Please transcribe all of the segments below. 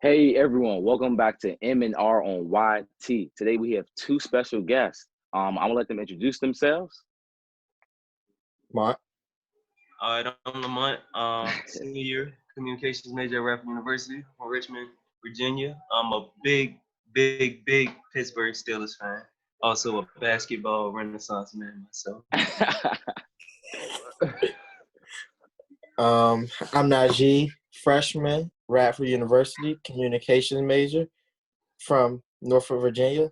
Hey everyone, welcome back to M&R on YT. Today we have two special guests. I'm gonna let them introduce themselves. Mark. All right, I'm Lamont, senior year communications major at Radford University from Richmond, Virginia. I'm a big Pittsburgh Steelers fan. Also a basketball renaissance man myself. I'm Najee, freshman, Radford University, communications major from Norfolk, Virginia,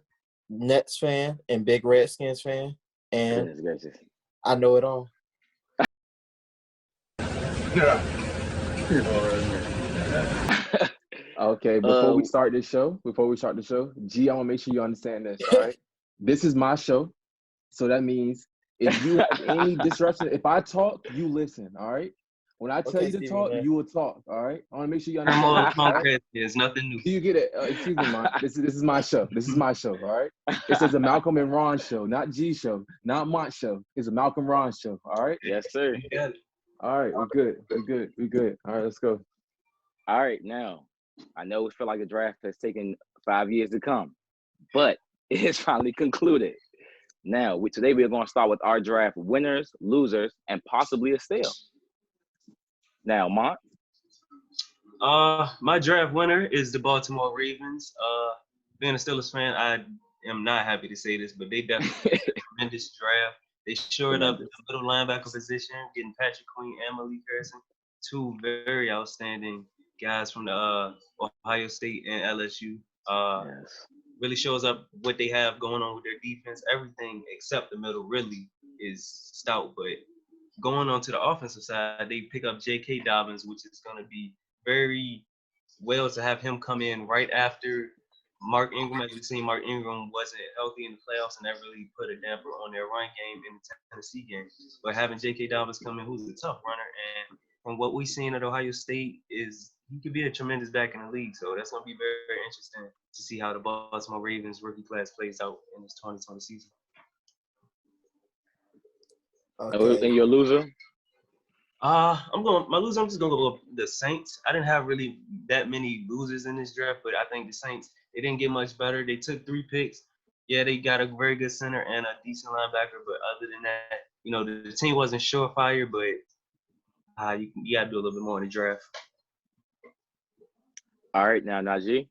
Nets fan and big Redskins fan, and Goodness gracious. I know it all. Okay, before we start the show, G, I want to make sure you understand this, all right? This is my show, so that means if you have any disruption, if I talk, you listen, all right? When I tell Okay, you to Stevie, talk, man. you will talk, all right? I want to make sure you I'm understand on this, all right? Comcast. There's nothing new. Do you get it? Excuse me, man. This is my show. This is my show, all right? This is a Malcolm and Ron show, not G show, not Mont show. It's a Malcolm Ron show, all right? Yes, sir. You got it. All right, we're good. We're good. All right, let's go. All right, now I know it feel like the draft has taken 5 years to come, but it is finally concluded. Now, today we're going to start with our draft winners, losers, and possibly a steal. Now, Mont. My draft winner is the Baltimore Ravens. Being a Steelers fan, I am not happy to say this, but they definitely did a tremendous draft. They shored up the middle linebacker position, getting Patrick Queen and Malik Harrison, two very outstanding guys from the Ohio State and LSU. Yes. Really shows up what they have going on with their defense. Everything except the middle really is stout. But going on to the offensive side, they pick up J.K. Dobbins, which is going to be very well to have him come in right after Mark Ingram. As we've seen, Mark Ingram wasn't healthy in the playoffs, and that really put a damper on their run game in the Tennessee game. But having J.K. Dobbins come in, who's a tough runner, and from what we've seen at Ohio State, is he could be a tremendous back in the league. So that's going to be very, very interesting to see how the Baltimore Ravens rookie class plays out in this 2020 season. Okay. And your loser? I'm just gonna go with the Saints. I didn't have really that many losers in this draft, but I think the Saints, they didn't get much better. They took 3 picks. Yeah, they got a very good center and a decent linebacker, but other than that, the team wasn't surefire, but you gotta do a little bit more in the draft. All right, now, Najee.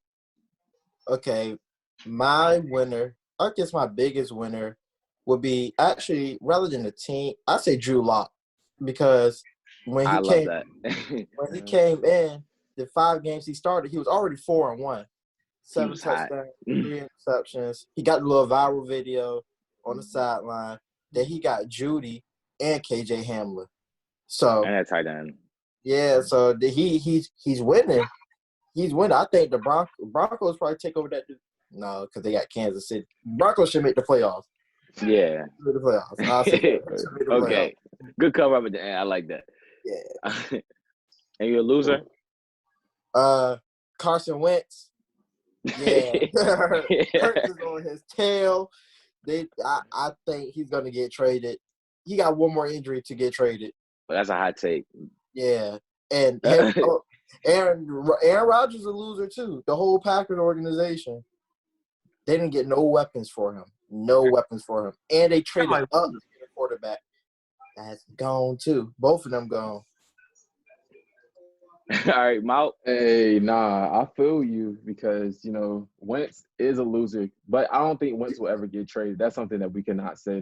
Okay, my winner, I guess my biggest winner would be actually rather than the team, I say Drew Lock because when I he love came that. when he came in, the 5 games he started, he was already 4-1. 7 was hot. touchdowns, 3 interceptions. He got a little viral video on the sideline. Then he got Judy and KJ Hamler. So And that tight end. yeah, so he's winning. He's winning. I think the Broncos probably take over that. No, because they got Kansas City. Broncos should make the playoffs. Yeah. Make the playoffs. I'll say that. They should make the Okay. Good cover up at the end. I like that. Yeah. And you're a loser? Carson Wentz. Yeah. Hurts is on his tail. I think he's gonna get traded. He got one more injury to get traded. But that's a hot take. Yeah. And Aaron Rodgers is a loser too. The whole Packers organization. They didn't get no weapons for him. And they traded up to get a quarterback. That's gone too. Both of them gone. All right, Mal. Hey, nah, I feel you because, Wentz is a loser, but I don't think Wentz will ever get traded. That's something that we cannot say.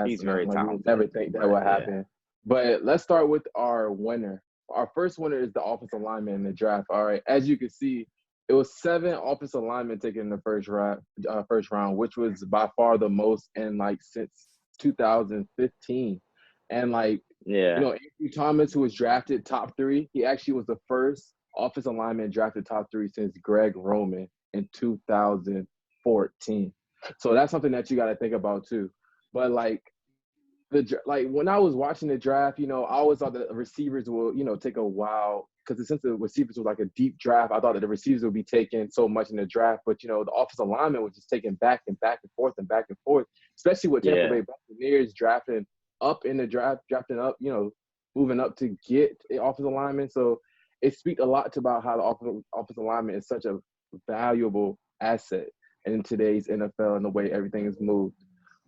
He's very we talented. never think that would happen. But let's start with our winner. Our first winner is the offensive lineman in the draft. All right, as you can see, it was 7 offensive linemen taken in the first round, which was by far the most since 2015. And Andrew Thomas, who was drafted top 3, he actually was the first offensive lineman drafted top 3 since Greg Roman in 2014. So that's something that you got to think about too. But when I was watching the draft, I always thought that the receivers will, take a while because since the receivers were like a deep draft, I thought that the receivers would be taken so much in the draft. But, the offensive lineman was just taken back and forth, especially with Tampa Bay Buccaneers drafting up in the draft, moving up to get the offensive lineman. So it speaks a lot about how the offensive lineman is such a valuable asset in today's NFL and the way everything is moved.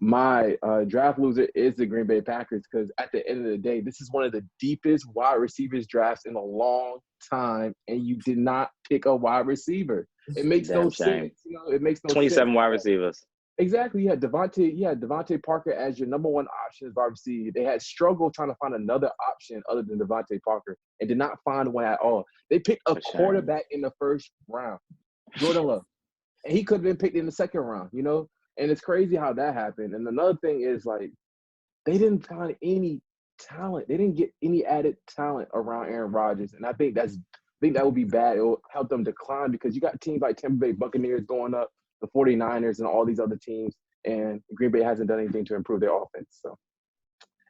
My draft loser is the Green Bay Packers because at the end of the day, this is one of the deepest wide receivers drafts in a long time, and you did not pick a wide receiver. It makes no sense. It makes no sense. 27 wide receivers. Exactly. You had Devontae Parker as your number one option as wide receiver. They had struggled trying to find another option other than Devontae Parker and did not find one at all. They picked a quarterback in the first round, Jordan Love. And he could have been picked in the second round, And it's crazy how that happened. And another thing is, like, they didn't find any talent. They didn't get any added talent around Aaron Rodgers. And I think that would be bad. It will help them decline because you got teams like Tampa Bay Buccaneers going up, the 49ers, and all these other teams. And Green Bay hasn't done anything to improve their offense. So,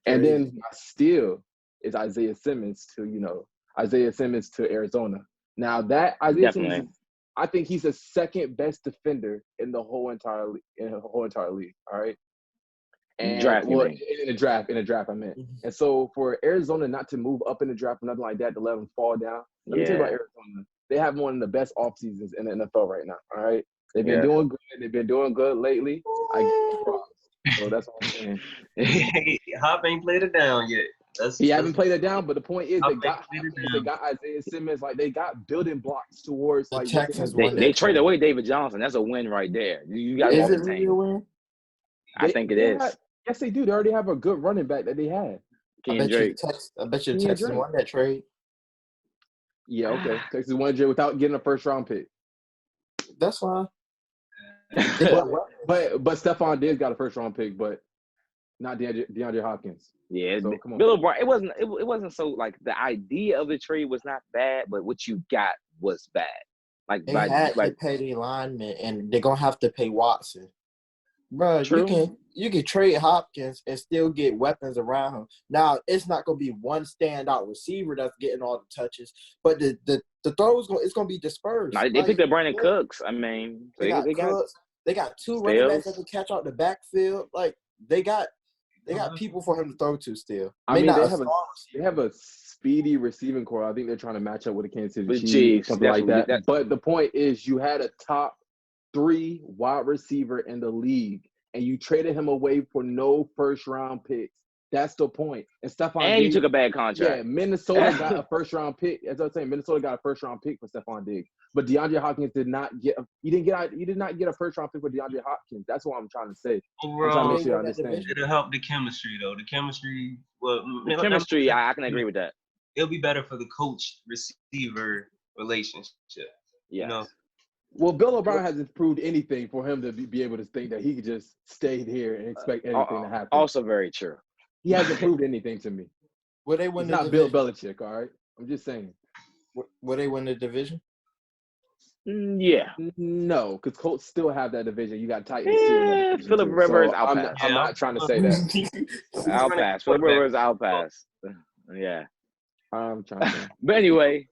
and then my steal is Isaiah Simmons to Arizona. Now that Isaiah Simmons, I think he's the second best defender in the whole entire league. All right. And in the draft, I meant. And so for Arizona not to move up in the draft or nothing like that, to let them fall down. Let me tell you about Arizona. They have one of the best off seasons in the NFL right now. All right. They've been doing good. They've been doing good lately. I give them props. So that's what I'm saying. Hop ain't played it down yet. He haven't played it down, but the point is they got Isaiah Simmons, like they got building blocks towards like Texans. They traded away David Johnson. That's a win right there. You got is it really a win? I think it is. Yes, they do. They already have a good running back that they had. I bet you Texas won that trade. Yeah, okay. Texas won Jay without getting a first round pick. That's fine. but Stephon Diggs got a first round pick, but not DeAndre Hopkins. Yeah, so, come on. Bill O'Brien. It wasn't so like the idea of the trade was not bad, but what you got was bad. Like they had to pay the lineman, and they're gonna have to pay Watson. Bro, you can trade Hopkins and still get weapons around him. Now it's not gonna be one standout receiver that's getting all the touches, but the throws it's gonna be dispersed. Now, they picked up Brandon Cooks. I mean, they got two running backs that can catch out the backfield. Like they got people for him to throw to still. I mean, they have a speedy receiving core. I think they're trying to match up with the Kansas City Chiefs, something like that. But the point is, you had a top 3 wide receiver in the league, and you traded him away for no first-round picks. That's the point. And Stephon Diggs, you took a bad contract. Yeah, Minnesota got a first-round pick. As I was saying, Minnesota got a first-round pick for Stephon Diggs. But DeAndre Hopkins did not get – he did not get a first-round pick for DeAndre Hopkins. That's what I'm trying to say. Overall, it'll help the chemistry, though. The chemistry – I can agree with that. It'll be better for the coach-receiver relationship. Yeah. Well, Bill O'Brien hasn't proved anything for him to be able to think that he could just stay here and expect anything to happen. Also very true. He hasn't proved anything to me. Will they win the division? Bill Belichick, all right? I'm just saying. Will they win the division? Yeah. No, because Colts still have that division. You got Titans too. Phillip Rivers, I'll pass. I'm not trying to say that. I'll pass. Phillip Rivers, I'll pass. Yeah. I'm trying to. But anyway,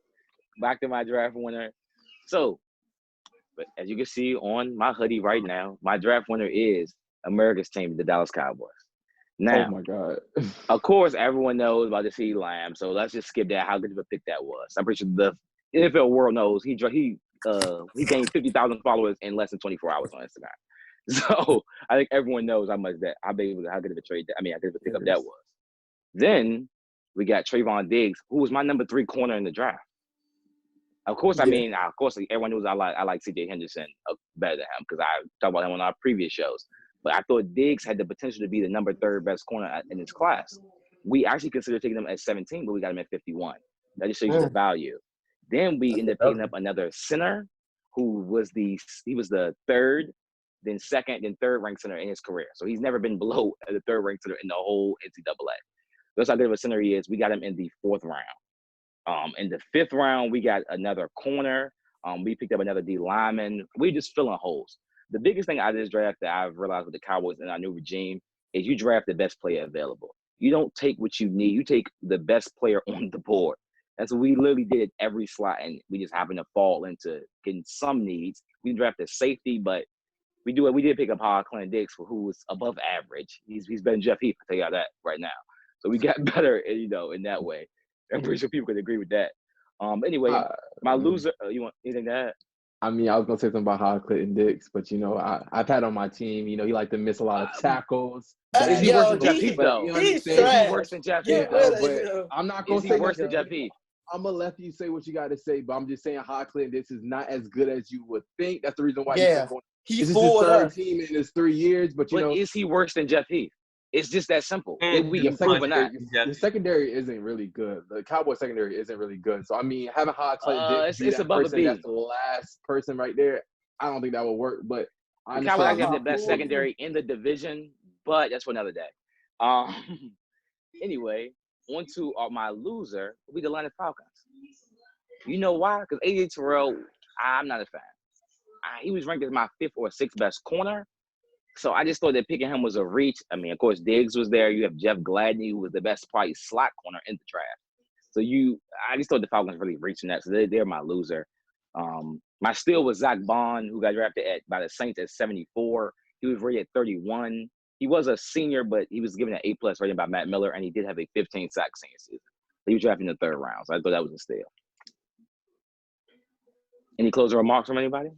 back to my draft winner. So, but as you can see on my hoodie right now, my draft winner is America's team, the Dallas Cowboys. Now, oh my God. Of course, everyone knows about the CeeDee Lamb, so let's just skip that. How good of a pick that was. I'm pretty sure the NFL world knows he gained 50,000 followers in less than 24 hours on Instagram. So I think everyone knows how good of a trade. How good of a pickup that was. Then we got Trayvon Diggs, who was my number 3 corner in the draft. Of course, everyone knows I like C.J. Henderson better than him because I talked about him on our previous shows. But I thought Diggs had the potential to be the number 3 best corner in his class. We actually considered taking him at 17, but we got him at 51. That just shows you the value. Then we ended up picking up another center who was the 3rd, then 2nd, then 3rd ranked center in his career. So he's never been below the 3rd ranked center in the whole NCAA. That's how good of a center he is. We got him in the 4th round. In the 5th round, we got another corner. We picked up another D lineman. We just filling holes. The biggest thing out of this draft that I've realized with the Cowboys and our new regime is you draft the best player available. You don't take what you need. You take the best player on the board. That's what we literally did at every slot, and we just happened to fall into getting some needs. We drafted safety, but we did pick up Howard Clinton Dix, who was above average. He's better than Jeff Heath, I'll tell you that right now. So we got better, in that way. I'm pretty sure people could agree with that. Anyway, my loser. You want anything to add? I mean, I was gonna say something about how Clinton Dix, but I've had on my team. He like to miss a lot of tackles. Is he worse than Jeff Heath though? He's Is trash. he worse than Jeff Get Heath rid though? of But him. I'm not gonna Is say he worse that. than Jeff Heath? I'm gonna let you say what you got to say, but I'm just saying how Clinton Dix is not as good as you would think. That's the reason why Yeah, this he is his fooled third us. team in his 3 years. But Is he worse than Jeff Heath? It's just that simple. If we And improve or not. Your secondary isn't really good. The Cowboys secondary isn't really good. So I mean, having Clinton Dix be it's that above a person B. that's the last person right there, I don't think that will work. But The Cowboys have the best secondary in the division, but that's for another day. Anyway, on to my loser will be the Atlanta Falcons. You know why? Because AJ Terrell, I'm not a fan. He was ranked as my 5th or 6th best corner. So I just thought that picking him was a reach. I mean, of course, Diggs was there. You have Jeff Gladney, who was the best probably slot corner in the draft. So I just thought the Falcons really reaching that. So they're my loser. My steal was Zach Bond, who got drafted by the Saints at 74. He was rated at 31. He was a senior, but he was given an A+ rating by Matt Miller, and he did have a 15-sack senior season. He was drafted in the 3rd round, so I thought that was a steal. Any closing remarks from anybody?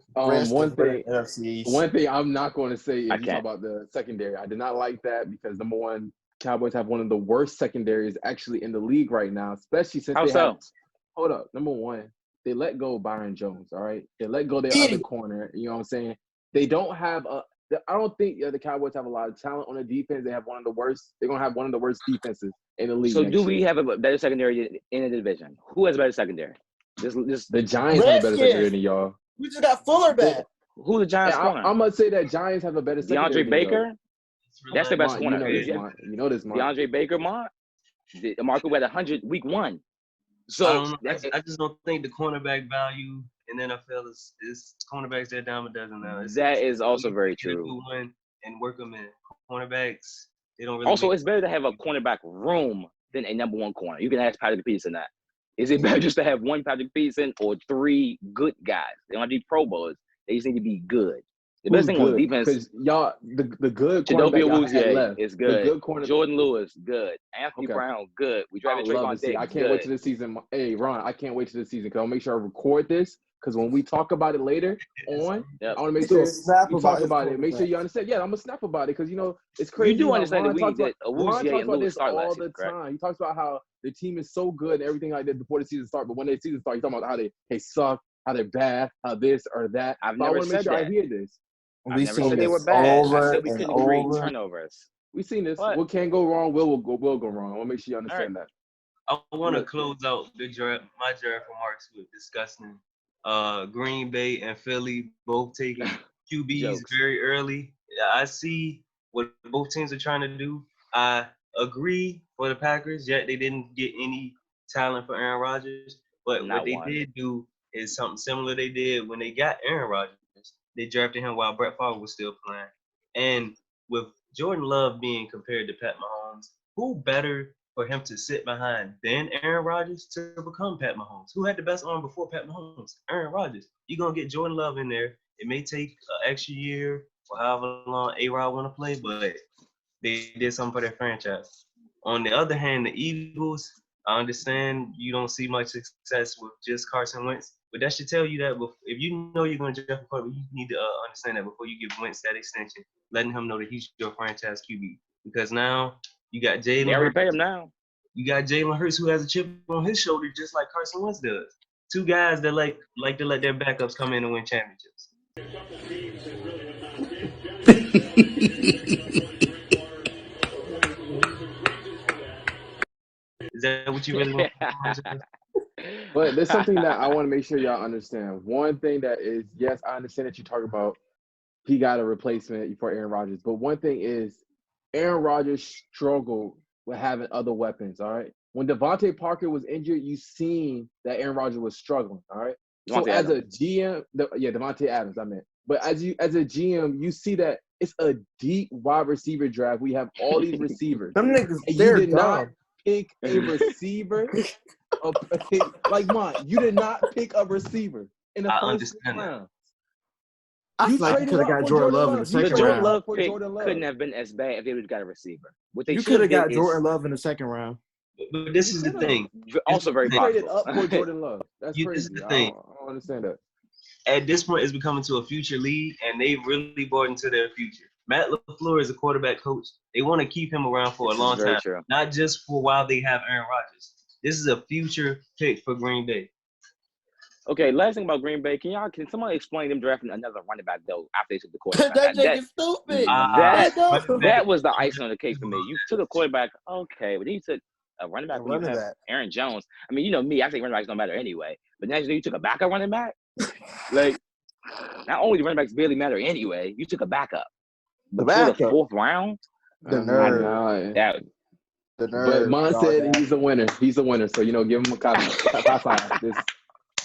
One thing I'm not going to say is you talk about the secondary. I did not like that because number one, Cowboys have one of the worst secondaries actually in the league right now, especially since hold up. Number one, they let go of Byron Jones. All right, they let go of their other corner. You know what I'm saying? They don't have I don't think the Cowboys have a lot of talent on the defense. They have one of the worst. They're gonna have one of the worst defenses in the league. So do we have a better secondary in the division? Who has a better secondary? The Giants have a better secondary than y'all. We just got Fuller back. Who the Giants corner? I'm gonna say that Giants have a better secondary. DeAndre Baker. That's the best corner. You know this, Mark. DeAndre Baker, Mark. Marco had 100 week 1. So I just don't think the cornerback value in NFL is cornerbacks that dime a dozen now. That is also very true. And work them in cornerbacks. They don't really. Also, it's better to have a cornerback room than a number 1 corner. You can ask Patrick Peterson that. Is it better just to have 1 Patrick Peterson or 3 good guys? They don't have to be Pro Bowlers. They just need to be good. The best thing on defense, because y'all the good Chidobe cornerback is good. The good cornerback, Jordan Lewis, good. Anthony Brown, good. We drafted Trayvon Diggs. I can't wait to the season. Hey, Ron, I can't wait to the season because I'll make sure I record this. Because when we talk about it later I want to make sure you talk about it. Make sure you understand. Yeah, I'm gonna snap about it because it's crazy. You do understand Ron talks about this all the time. He talks about how the team is so good and everything like that before the season starts. But when the season starts, he's talking about how they suck, how they're bad, how this or that. I've never said that. I hear this. I never said they were bad. I said we couldn't create turnovers. We've seen this. What can go wrong will go wrong. I want to make sure you understand that. I want to close out my draft remarks with discussing Green Bay and Philly both taking QBs very early. I see what both teams are trying to do. I agree for the Packers, yet they didn't get any talent for Aaron Rodgers. But what they did do is something similar they did when they got Aaron Rodgers. They drafted him while Brett Favre was still playing. And with Jordan Love being compared to Pat Mahomes, who better for him to sit behind than Aaron Rodgers to become Pat Mahomes? Who had the best arm before Pat Mahomes? Aaron Rodgers. You're going to get Jordan Love in there. It may take an extra year or however long A-Rod want to play, but they did something for their franchise. On the other hand, the Eagles, I understand you don't see much success with just Carson Wentz, but that should tell you that if you know you're going to draft a quarterback, you need to understand that before you give Wentz that extension, letting him know that he's your franchise QB. Because now you got Jalen Hurts. They already pay him now. You got Jalen Hurts, who has a chip on his shoulder, just like Carson Wentz does. 2 guys that like to let their backups come in and win championships. Is that what you really want? But there's something that I want to make sure y'all understand. One thing that is, yes, I understand that you talk about he got a replacement for Aaron Rodgers. But one thing is, Aaron Rodgers struggled with having other weapons, all right? When Devontae Parker was injured, you seen that Aaron Rodgers was struggling, all right? So as a GM, Devontae Adams, I meant. But as a GM, you see that it's a deep wide receiver draft. We have all these receivers. Them niggas, you did not pick a receiver. You did not pick a receiver in the first round. I feel like you could have got Jordan Love in the second round. Jordan Love pick couldn't have been as bad if they would have got a receiver. You could have got Jordan Love in the second round. But this is the thing. Also very traded possible. up for Jordan Love. That's This crazy. is the I thing. don't understand that. At this point, it's becoming to a future league, and they really bought into their future. Matt LaFleur is a quarterback coach. They want to keep him around for a long Very time, true. not just for while they have Aaron Rodgers. This is a future pick for Green Bay. Okay, last thing about Green Bay, can somebody explain them drafting another running back though after they took the quarterback? that nigga stupid. That was the icing on the cake for me. You took a quarterback, okay, but then you took a running back when you have Aaron Jones. I mean, you know me, I think running backs don't matter anyway. But now you took a backup running back? Like, not only do running backs barely matter anyway, you took a backup. Before the fourth round? The nerve. But Mon said he's a winner. He's a winner. So, give him a high five.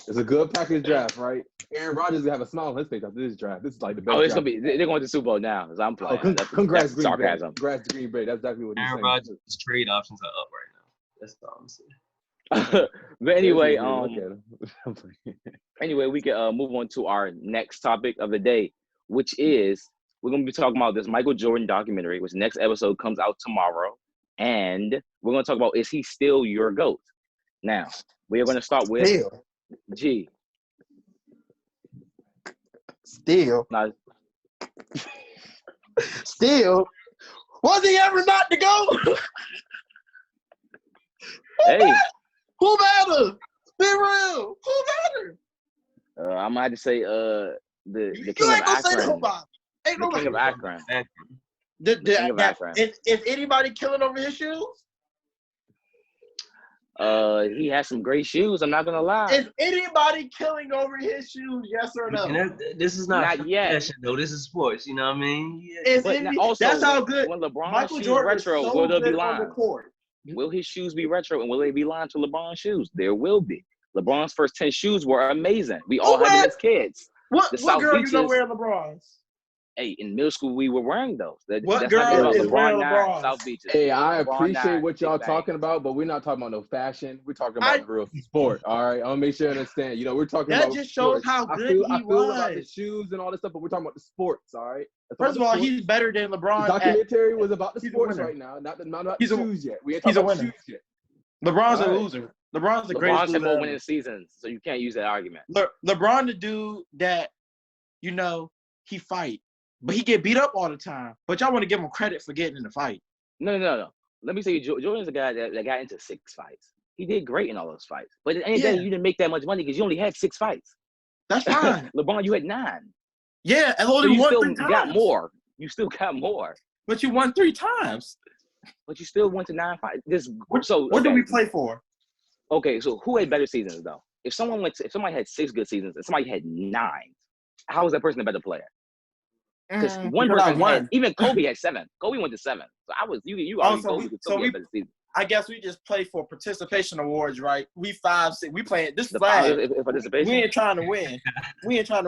It's a good package draft, right? Aaron Rodgers is going to have a smile on his face after this draft. This is like the best draft. They're going to the Super Bowl now. So I'm playing. Congrats, Green Bay. Congrats to Green Bay. That's exactly what he's saying. Aaron Rodgers' trade options are up right now. That's all I'm saying. But anyway, anyway, we can move on to our next topic of the day, which is we're going to be talking about this Michael Jordan documentary, which next episode comes out tomorrow. And we're going to talk about, is he still your GOAT? Now, we are going to start with G. Still. Still. Was he ever not the GOAT? Hey. Who matters? Be real. Who matters? I'm going to have to say the king of Akron. The king of Akron. Is anybody killing over his shoes? He has some great shoes. I'm not gonna lie. Is anybody killing over his shoes? Yes or no? This is not yet. fashion, though. This is sports. You know what I mean? Yeah. Also, that's how good. When LeBron Michael shoes Jordan retro, is so will there be good on the lines? court. Will his shoes be retro, and will they be lined to LeBron's shoes? There will be. LeBron's first 10 shoes were amazing. We all had them as kids. What girl you know wearing LeBron's? Hey, in middle school, we were wearing those. What girl is wearing LeBron? South Beaches. Hey, I appreciate what y'all talking about, but we're not talking about no fashion. We're talking about real sport. All right, I'll make sure you understand. We're talking about. That just shows how good he was. I feel about the shoes and all this stuff, but we're talking about the sports. All right. First of all, he's better than LeBron. The documentary was about the sports right now, not about the shoes yet. We ain't talking about shoes yet. LeBron's a loser. LeBron's the greatest loser. LeBron's had more winning seasons, so you can't use that argument. LeBron, the dude that, he fight. But he get beat up all the time. But y'all want to give him credit for getting in the fight. No. Let me tell you, Jordan's a guy that got into 6 fights. He did great in all those fights. But at the end of the day, you didn't make that much money because you only had 6 fights. That's fine. LeBron, you had 9. Yeah, and only won 3 times. You still got more. But you won 3 times. But you still went to 9 fights. What do we play for? Okay, so who had better seasons though? If somebody had 6 good seasons and somebody had 9, how is that person a better player? Because one person had, even Kobe had 7. Kobe went to 7. So you Kobe had better season. I guess we just play for participation awards, right? We 5, 6. We playing this flag. Participation. We ain't trying to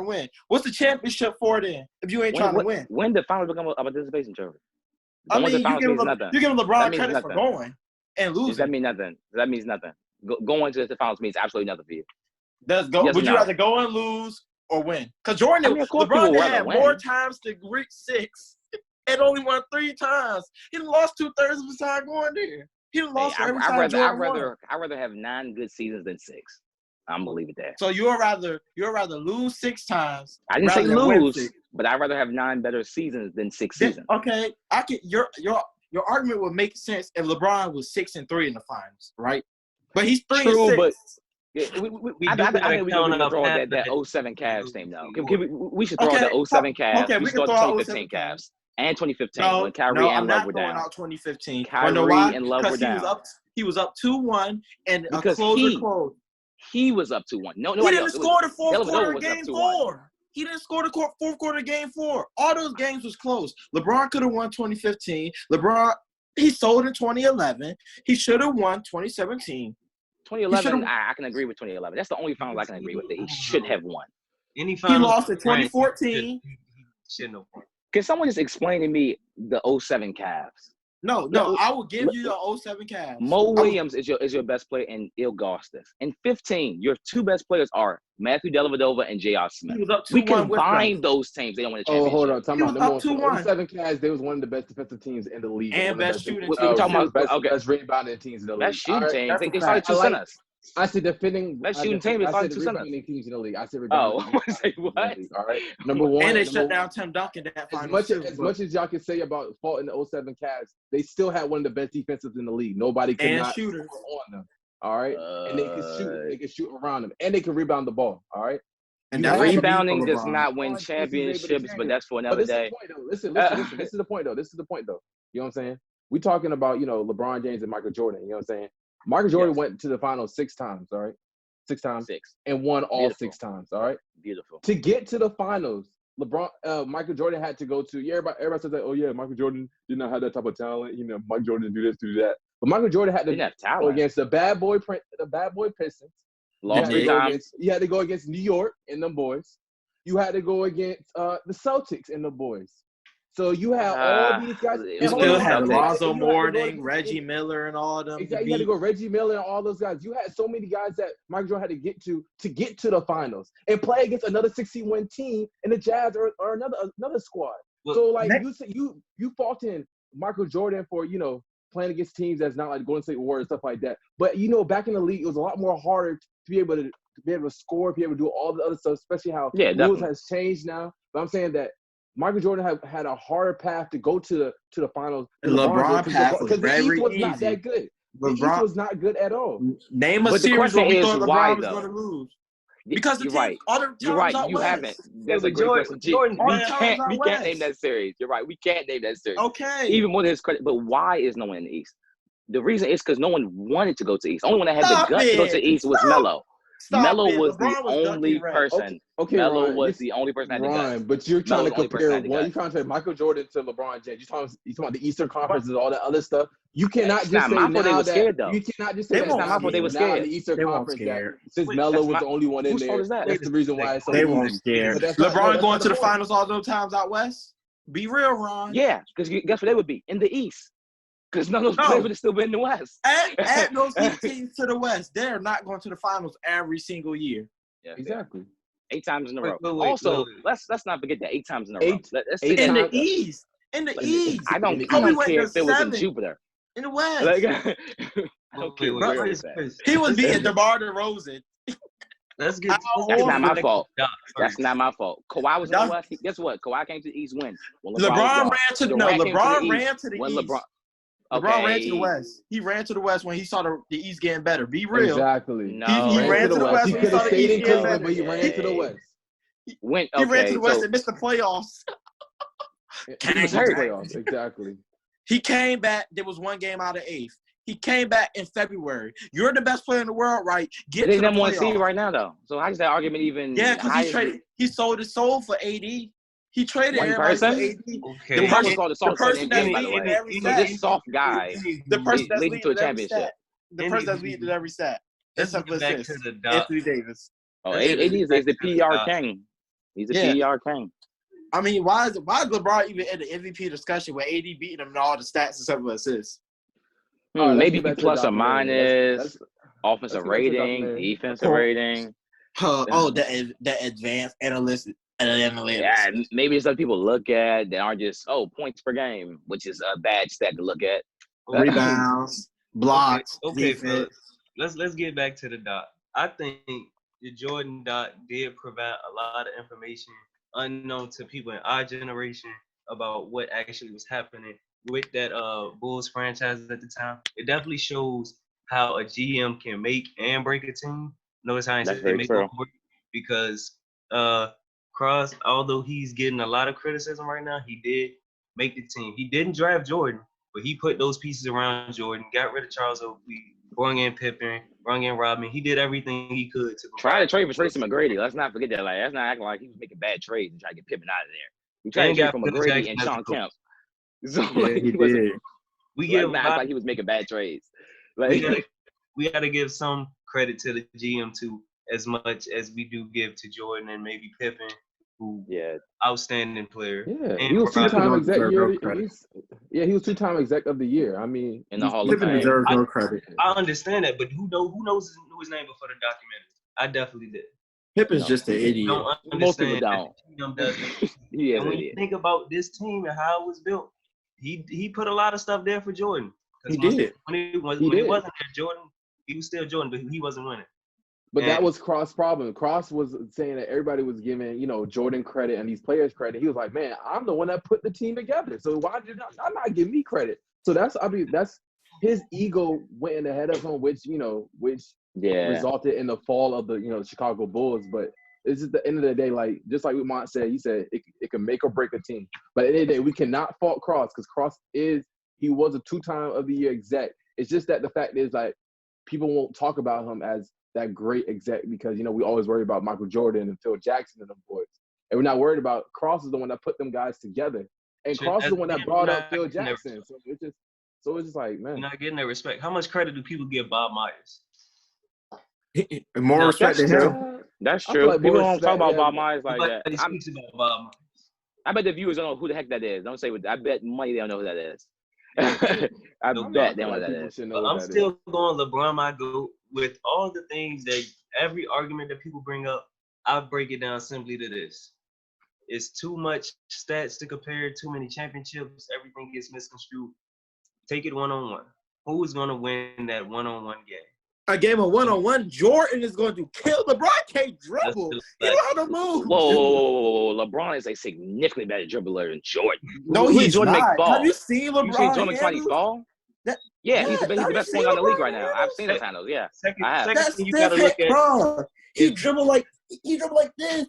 win. What's the championship for then? If you ain't trying to win, when did finals become a participation trophy? I mean, you give LeBron credit for going and losing. That means nothing. That means nothing. Going to the finals means absolutely nothing for you. Would you rather go and lose or win? Because LeBron had more times to reach 6 and only won 3 times. He lost 2/3 of his time going there. He lost every time. I'd rather have 9 good seasons than 6. I'm gonna leave it there. So you'd rather lose 6 times. I didn't say lose, but I'd rather have 9 better seasons than 6 seasons. Okay, your argument would make sense if LeBron was 6-3 in the finals, right? But he's 3-6. But I think we can throw that 07 Cavs team though. We should throw the 07 Cavs. Okay, we can throw 2015 Cavs and 2015 when Kyrie and Love were down. I'm not throwing out 2015. Kyrie and Love were down. He was up 2-1 and a closer closed. He was up 2-1. No, he didn't score the fourth quarter of game 4. He didn't score the fourth quarter of game 4. All those games was close. LeBron could have won 2015. He sold in 2011. He should have won 2017. 2011, I can agree with 2011. That's the only finals I can agree with that he should have won. He lost in 2014. Shouldn't have won. Can someone just explain to me the 07 Cavs? No, I will give you the 07 Cavs. Mo Williams is your best player, and Ilgauskas. In 15, your two best players are Matthew Dellavedova and J.R. Smith. He was up 2-1 We with combined them. those teams. They don't win a championship. Oh, hold on. Time He out. was up 2-1. 07 Cavs, they was one of the best defensive teams in the league. And one of the best shooting We're talking about best rebounding teams in the league. best shooting teams. That's They a started fact. two centers. I said defending. Best shooting team is I starting said two centers. rebounding teams in the league. I said Oh, rebounding I say what? All right. Number one. And they shut down Tim Duncan that final. As much as y'all can say about fault in the 07 Cavs, they still had one of the best defensives in the league. Nobody could and not shooters score on them. All right. And they could shoot. They could shoot around them. And they can rebound the ball. All right. and You that's have Rebounding what does not win championships, but that's for another But this day. is the point, though. Listen. This is the point, though. You know what I'm saying? We talking about, LeBron James and Michael Jordan. You know what I'm saying? Michael Jordan went to the finals 6 times, all right? 6 times. And won all 6 times, all right? Beautiful. To get to the finals, Michael Jordan had to go to, everybody says that, oh, yeah, Michael Jordan did not have that type of talent. Michael Jordan do this, do that. But Michael Jordan had to go against the bad boy Pistons. Lost 3 times. You had to go against New York and them boys. You had to go against the Celtics and the boys. So you had all these guys. You still had Lonzo Mourning, Reggie Miller, and all of them. Exactly. You had to go Reggie Miller and all those guys. You had so many guys that Michael Jordan had to get to the finals and play against another 60-win team in the Jazz or another squad. Well, so like you faulting Michael Jordan for playing against teams that's not like Golden State Warriors stuff like that. But back in the league, it was a lot more harder to be able to score, be able to do all the other stuff, especially how rules has changed now. But I'm saying that Michael Jordan had a harder path to go to the finals. LeBron path was very the East was easy. not that good. The East was not good at all. Name a But the series question where we is thought why, LeBron was though? going to lose. Because You're right. You're right. You haven't. That's a great question. We can't name that series. You're right. We can't name that series. Okay. Even more to his credit. But why is no one in the East? The reason is because no one wanted to go to the East. Only one that had the guts to go to the East was Melo. Melo was the only person. Okay, Melo Ryan, was the only person that had the guts. But you're trying to compare You're trying to compare Michael Jordan to LeBron James. You're talking about the Eastern Conference and all that other stuff. You cannot just say now they were scared, though. You cannot just say It's not my fault they were scared. The Eastern Conference scared. Since Melo was the only one in there, that's the reason why it's so they weren't scared. LeBron going to the finals all those times out west? Be real, Ron. Yeah, because guess what they would be? In the East. Because none of those players would have still been in the West. Add those teams to the West. They're not going to the finals every single year. Yeah, exactly. 8 times in a row. Wait, also, let's not forget that 8 times in a row. Let's in the East. In the East. I don't care if it was in Jupiter. In the West. I don't care where it was at. He was beating DeMar DeRozan. Let's get. That's not my fault. That's not my fault. Kawhi was in the West. Guess what? Kawhi came to the East when? LeBron ran to the East. Okay. LeBron ran to the West. He ran to the West when he saw the East getting better. Be real. Exactly. No. He ran to the West when he saw the East getting better. But he ran to the West. He ran to the West and missed the playoffs. He was hurt. Exactly. He came back. There was one game out of 8th. He came back in February. You're the best player in the world, right? Get they to the number 1 seed playoffs. right now, though. So how does that argument even? Yeah, because he traded. He sold his soul for AD. He traded one everybody person. For AD. Okay. The person called the soft person that's by the leading way. every So stat. this soft guy, The person that's leading to a leading every championship. stat. The person that's leading every stat. Except for back this. to the dot. Anthony Davis. Oh, AD is the PR king. He's a PR king. I mean, why is LeBron even in the MVP discussion with AD beating him in all the stats except for assists? Maybe plus or minus, offensive rating, defensive rating. The advanced analytics. Yeah, maybe it's other people look at that aren't just points per game, which is a bad stat to look at. Rebounds, blocks. Okay, fellas. Let's get back to the dot. I think the Jordan dot did provide a lot of information unknown to people in our generation about what actually was happening with that Bulls franchise at the time. It definitely shows how a GM can make and break a team. Notice how I said make or break, because Cross, although he's getting a lot of criticism right now, he did make the team. He didn't draft Jordan, but he put those pieces around Jordan, got rid of Charles Oakley, brought in Pippen, brought in Rodman. He did everything he could to try to trade for Tracy McGrady. Let's not forget that. Like, let's not act like he was making bad trades and try to get Pippen out of there. He tried to trade for McGrady and Sean Kemp. So he did. We get act like he was making bad trades. Like we gotta give some credit to the GM too, as much as we do give to Jordan and maybe Pippen. who Yeah. outstanding player. Yeah, And he was two-time Pippen exec deserves year. no credit. He was two-time exec of the year. I mean, In the Hall of Pippen Fame. deserves no credit. I understand that, but who knows his name before the documentary? I definitely did. Pippen's No. just an You idiot. don't Most people understand don't. that the team doesn't. He is And an when you idiot. think about this team and how it was built, he put a lot of stuff there for Jordan. He did. When he He wasn't did. there, Jordan, he was still Jordan, but he wasn't winning. But that And- was Cross' problem. Cross was saying that everybody was giving, Jordan credit and these players credit. He was like, man, I'm the one that put the team together. So why did y'all not give me credit? So that's his ego went ahead of him, which Yeah. resulted in the fall of the, Chicago Bulls. But it's just the end of the day, like, just like what Mont said, he said it can make or break a team. But at the end of the day, we cannot fault Cross because Cross he was a two-time of the year exec. It's just that the fact is, like, people won't talk about him as that great exec because, we always worry about Michael Jordan and Phil Jackson and them boys. And we're not worried about Cross is the one that put them guys together. And Cross is the one that brought up Phil Jackson. So it's just like, man. You're not getting that respect. How much credit do people give Bob Myers? More No, respect That's to him. true. That's I feel true. like People more don't talk respect, about yeah, Bob Myers like that. Nobody speaks about Bob Myers. I bet the viewers don't know who the heck that is. Don't say what. I bet money they don't know who that is. I No, bet they don't know like who that people is. should know But what I'm that still going LeBron my GOAT with all the things that every argument that people bring up, I break it down simply to this. It's too much stats to compare, too many championships, everything gets misconstrued. Take it one-on-one. Who is going to win that one-on-one game? A game of one-on-one, Jordan is going to kill. LeBron can't dribble. He don't have to move. Whoa. LeBron is a significantly better dribbler than Jordan. No, Who did he's Jordan not. make fall? Have you seen LeBron? You seen Jordan make somebody handles? fall? That- Yeah, he's the have you best seen player on the league LeBron right now. I've handles? seen his handles. Yeah, Second, I have. second That's thing you got to stiff look hit, at. bro. He is- dribble like this.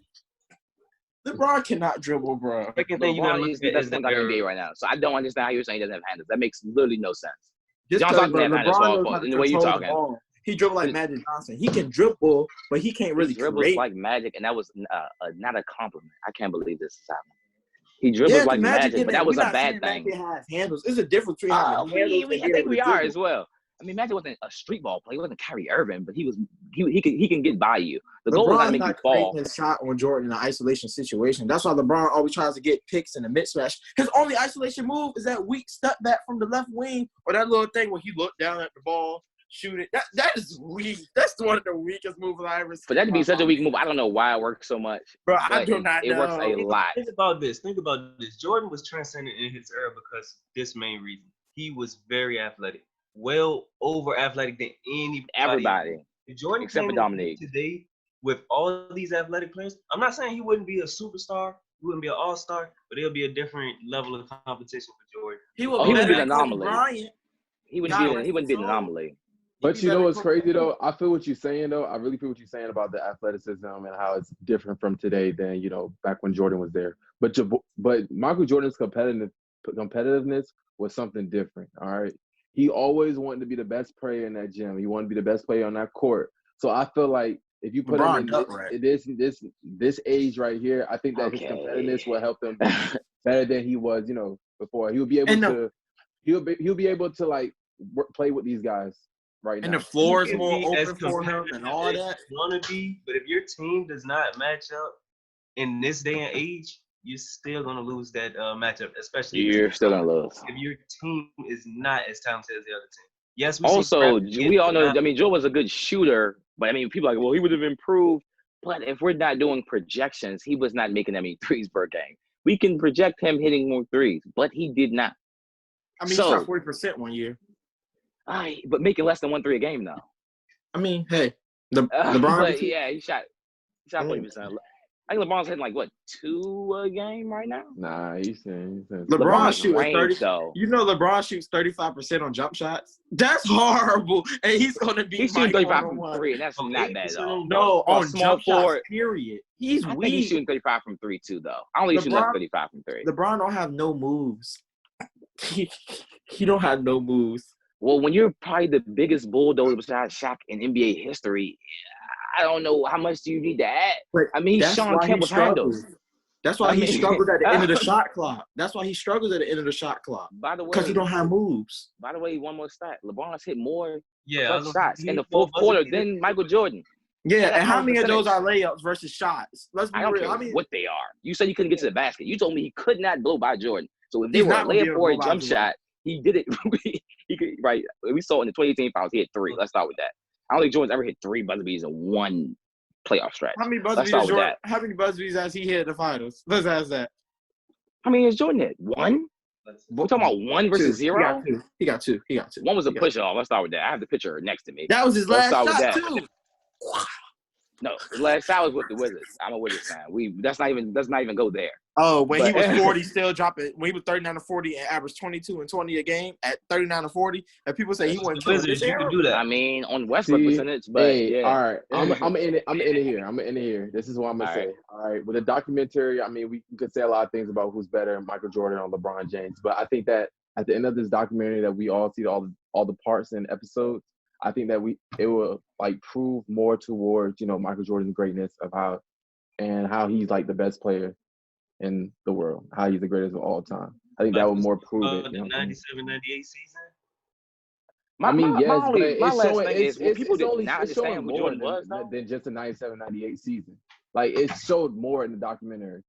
LeBron cannot dribble, bro. Second thing you got to LeBron look is the at best is thing the in the era. NBA right now. So I don't understand how you're saying he doesn't have handles. That makes literally no sense. Just John because Stockton have handles LeBron knows how for to in the way you're control the talking. ball. He dribble like Magic Johnson. He can dribble, but he can't really He dribbles create. like magic, and that was not a compliment. I can't believe this is happening. He dribbles like magic, but that was a bad thing. Magic has handles. There's a difference between having handles and I being think able we to are dribble. as well. I mean, Magic wasn't a street ball player. He wasn't Kyrie Irving, but he can get by you. The goal is not to LeBron's make you not fall. creating his shot on Jordan in an isolation situation. That's why LeBron always tries to get picks in the mid-smash. His only isolation move is that weak step back from the left wing or that little thing where he looked down at the ball, shoot it. That is weak. That's one of the weakest moves I ever seen. For that to be such a weak move, I don't know why it works so much. Bro, I but do not it know. works a lot. Think about this. Jordan was transcendent in his era because of this main reason. He was very athletic, well over athletic than anybody. Everybody. If Jordan Except for came in Dominique. today with all these athletic players, I'm not saying he wouldn't be a superstar, he wouldn't be an all-star, but it'll be a different level of competition for Jordan. He would Oh, he would better be an than Kobe anomaly. Bryant. He wouldn't be an anomaly. But you know what's crazy though? I feel what you're saying though. I really feel what you're saying about the athleticism and how it's different from today than back when Jordan was there. But Michael Jordan's competitiveness was something different. All right, he always wanted to be the best player in that gym. He wanted to be the best player on that court. So I feel like if you put him in this age right here, I think that his competitiveness will help him be better than he was, before. He'll be able to like play with these guys. Right now. And the floor is more open for him and all that. Want to be, but if your team does not match up in this day and age, you're still gonna lose that matchup. Especially you're still gonna lose if your team is not as talented as the other team. Yes, we all know. I mean, Joe was a good shooter, but I mean, people are like, well, he would have improved. But if we're not doing projections, he was not making that many threes per game. We can project him hitting more threes, but he did not. I mean, he shot 40% one year. But making less than 1 3 a game though. I mean, hey, LeBron. But yeah, he shot 40%. I think LeBron's hitting like what 2 a game right now. Nah, he's saying LeBron shoots 30. Though. LeBron shoots 35% on jump shots. That's horrible, and he's gonna be. He's shooting 35 from 3, and that's not bad though. No, on small jump forward. shots. Period. He's I weak. think he's shooting 35 from 3 too, though. I don't think he's shooting less than 35 from 3. LeBron don't have no moves. He don't have no moves. Well, when you're probably the biggest bulldozer besides Shaq in NBA history, I don't know how much do you need to add. But I mean, Sean Kemp's handles. That's why he struggled at the end of the shot clock. That's why he struggles at the end of the shot clock. By the way, because he don't have moves. By the way, one more stat: LeBron's hit more shots in the fourth quarter than Michael Jordan. Yeah, That's and how high many of those are percentage. layups versus shots? Let's be I don't real. care How many? what they are. You said you couldn't get to the basket. You told me he could not blow by Jordan. So if they He's were a not gonna be layup able to or a blow by jump Jordan. shot, he did it. He could, right. We saw in the 2018 finals, he hit 3. Let's start with that. I don't think Jordan's ever hit 3 buzzer beaters in one playoff stretch. How many buzzer Let's start beaters with Jordan? that. How many buzzer beaters has he hit in the finals? Let's ask that. How many is Jordan hit? 1? We're talking about 1 versus 0? He got two. 1 was a push-off. Let's start with that. I have the picture next to me. That was his Let's last start with shot that. too. No, his last shot was with the Wizards. I'm a Wizards fan. Let's not even go there. Oh, when he But- was 40, still dropping. When he was 39 to 40 and averaged 22 and 20 a game at 39 to 40, and people say he went to Wizards. You can do that. I mean, on Westbrook See, percentage, but hey, yeah. all right. I'm in it here. This is what I'm gonna All say. right. All right. With a documentary, I mean, we could say a lot of things about who's better, Michael Jordan or LeBron James. But I think that at the end of this documentary, that we all see all the parts and episodes. I think that it will like prove more towards Michael Jordan's greatness of how he's like the best player in the world, how he's the greatest of all time. I think that would more prove it. The 97-98 season. My last thing is when people did not understand who Jordan was, than just the 97-98 season. Like it showed more in the documentary.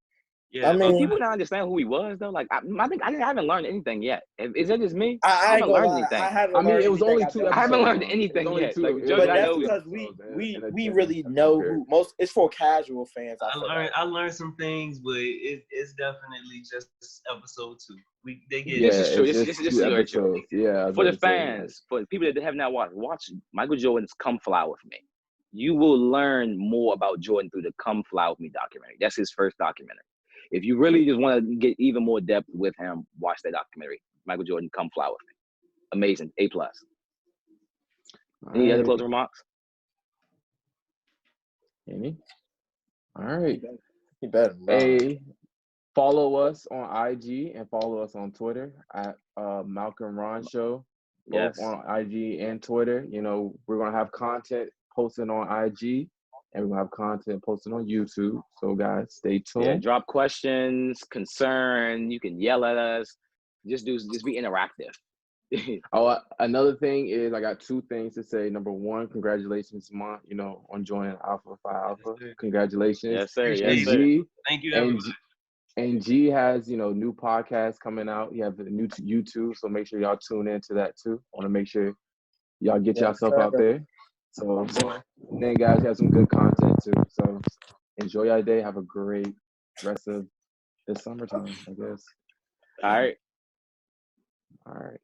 Yeah, I mean, people not understand who he was though. Like I think I haven't learned anything yet. Is that just me? I haven't ain't learned gonna lie. anything. I haven't I mean, learned it was anything. only 2 episodes. I haven't learned It was anything only yet. 2. Like, It was Judge, But I that's know because in a we really know who most. It's for casual fans. I learned some things, but it's definitely just episode 2. They get This is true. It's This just is 2 very true. episodes. Yeah, For the fans, for people that have not watch Michael Jordan's "Come Fly with Me." You will learn more about Jordan through the "Come Fly with Me" documentary. That's his first documentary. If you really just want to get even more depth with him, watch that documentary. Michael Jordan, "Come Fly with Me." Amazing. A+. Any other closing remarks? Any? All right. You better. Hey, follow us on IG and follow us on Twitter at Malcolm Ron Show. Both Yes. on IG and Twitter. We're gonna have content posted on IG and we're gonna have content posted on YouTube. So guys, stay tuned. Yeah, drop questions, concern. You can yell at us. Just be interactive. Oh, another thing is I got 2 things to say. Number 1, congratulations, Mont, on joining Alpha Phi Alpha. Congratulations. Yes, sir. Appreciate Yes, it. sir. G, thank you, everybody. And G has, new podcasts coming out. He has a new YouTube, so make sure y'all tune into that too. I want to make sure y'all get yourself out there. So then, guys, you have some good content too. So enjoy your day. Have a great rest of the summertime, I guess. All right. All right.